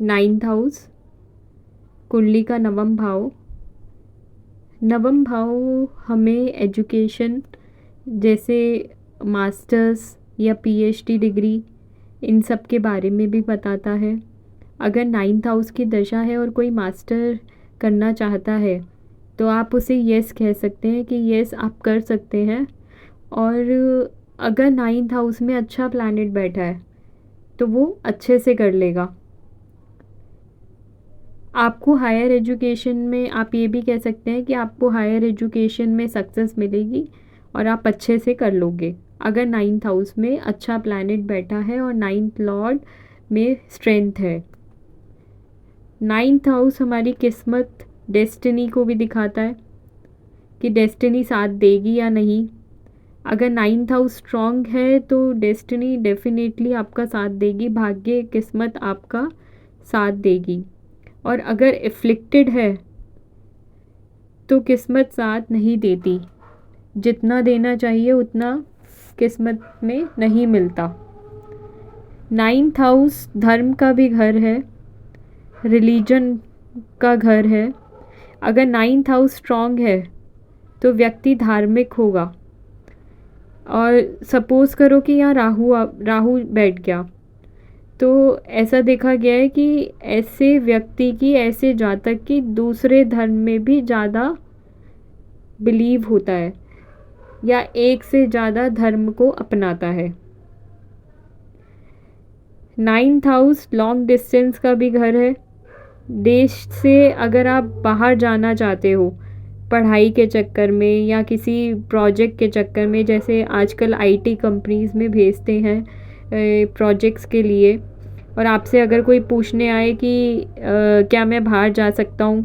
9th house, कुंडली का नवम भाव। नवम भाव हमें एजुकेशन जैसे मास्टर्स या पीएचडी डिग्री इन सब के बारे में भी बताता है। अगर 9th हाउस की दशा है और कोई मास्टर करना चाहता है तो आप उसे यस कह सकते हैं कि यस आप कर सकते हैं। और अगर 9th हाउस में अच्छा प्लैनेट बैठा है तो वो अच्छे से कर लेगा। आपको हायर एजुकेशन में, आप ये भी कह सकते हैं कि आपको हायर एजुकेशन में सक्सेस मिलेगी और आप अच्छे से कर लोगे अगर 9th हाउस में अच्छा प्लैनेट बैठा है और 9th लॉर्ड में स्ट्रेंथ है। 9th हाउस हमारी किस्मत, डेस्टिनी को भी दिखाता है कि डेस्टिनी साथ देगी या नहीं। अगर 9th हाउस स्ट्रॉन्ग है तो डेस्टिनी डेफिनेटली आपका साथ देगी, भाग्य किस्मत आपका साथ देगी। और अगर एफ्लिक्टेड है तो किस्मत साथ नहीं देती, जितना देना चाहिए उतना किस्मत में नहीं मिलता। 9th हाउस धर्म का भी घर है, रिलीजन का घर है। अगर 9th हाउस स्ट्रॉन्ग है तो व्यक्ति धार्मिक होगा। और सपोज़ करो कि यहाँ राहु बैठ गया तो ऐसा देखा गया है कि ऐसे व्यक्ति की, ऐसे जातक की दूसरे धर्म में भी ज़्यादा बिलीव होता है या एक से ज़्यादा धर्म को अपनाता है। 9th हाउस लॉन्ग डिस्टेंस का भी घर है। देश से अगर आप बाहर जाना चाहते हो पढ़ाई के चक्कर में या किसी प्रोजेक्ट के चक्कर में, जैसे आजकल आईटी कंपनीज़ में भेजते हैं प्रोजेक्ट्स के लिए, और आपसे अगर कोई पूछने आए कि क्या मैं बाहर जा सकता हूँ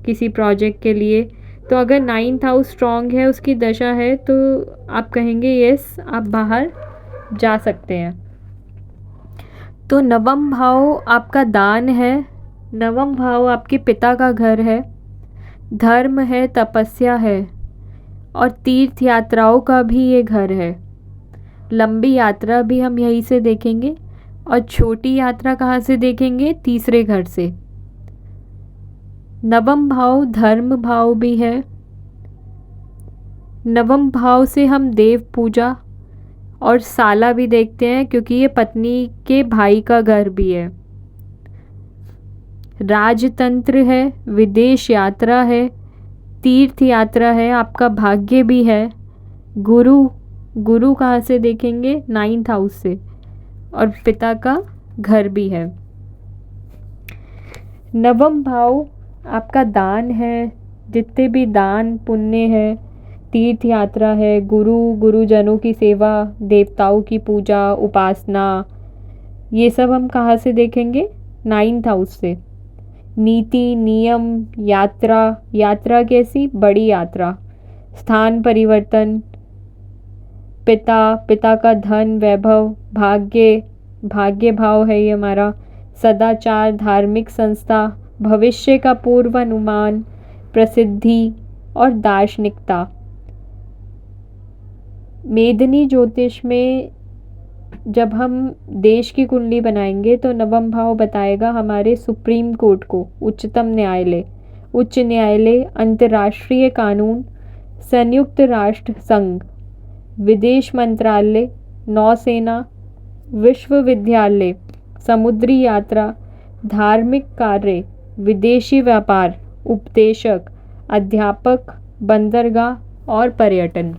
किसी प्रोजेक्ट के लिए, तो अगर 9th हाउस स्ट्रॉन्ग है, उसकी दशा है, तो आप कहेंगे यस आप बाहर जा सकते हैं। तो नवम भाव आपका दान है, नवम भाव आपके पिता का घर है, धर्म है, तपस्या है और तीर्थ यात्राओं का भी ये घर है। लंबी यात्रा भी हम यहीं से देखेंगे और छोटी यात्रा कहाँ से देखेंगे? तीसरे घर से। नवम भाव धर्म भाव भी है। नवम भाव से हम देव पूजा और साला भी देखते हैं क्योंकि ये पत्नी के भाई का घर भी है। राजतंत्र है, विदेश यात्रा है, तीर्थ यात्रा है, आपका भाग्य भी है। गुरु कहाँ से देखेंगे? 9th हाउस से, और पिता का घर भी है। नवम भाव आपका दान है, जितने भी दान पुण्य है, तीर्थ यात्रा है, गुरुजनों की सेवा, देवताओं की पूजा, उपासना, ये सब हम कहाँ से देखेंगे? 9th हाउस से। नीति, नियम, यात्रा कैसी? बड़ी यात्रा, स्थान परिवर्तन, पिता का धन, वैभव, भाग्य भाव है ये हमारा। सदाचार, धार्मिक संस्था, भविष्य का पूर्वानुमान, प्रसिद्धि और दार्शनिकता। मेदिनी ज्योतिष में जब हम देश की कुंडली बनाएंगे तो नवम भाव बताएगा हमारे सुप्रीम कोर्ट को, उच्चतम न्यायालय, उच्च न्यायालय, अंतर्राष्ट्रीय कानून, संयुक्त राष्ट्र संघ, विदेश मंत्रालय, नौसेना, विश्वविद्यालय, समुद्री यात्रा, धार्मिक कार्य, विदेशी व्यापार, उपदेशक, अध्यापक, बंदरगाह और पर्यटन।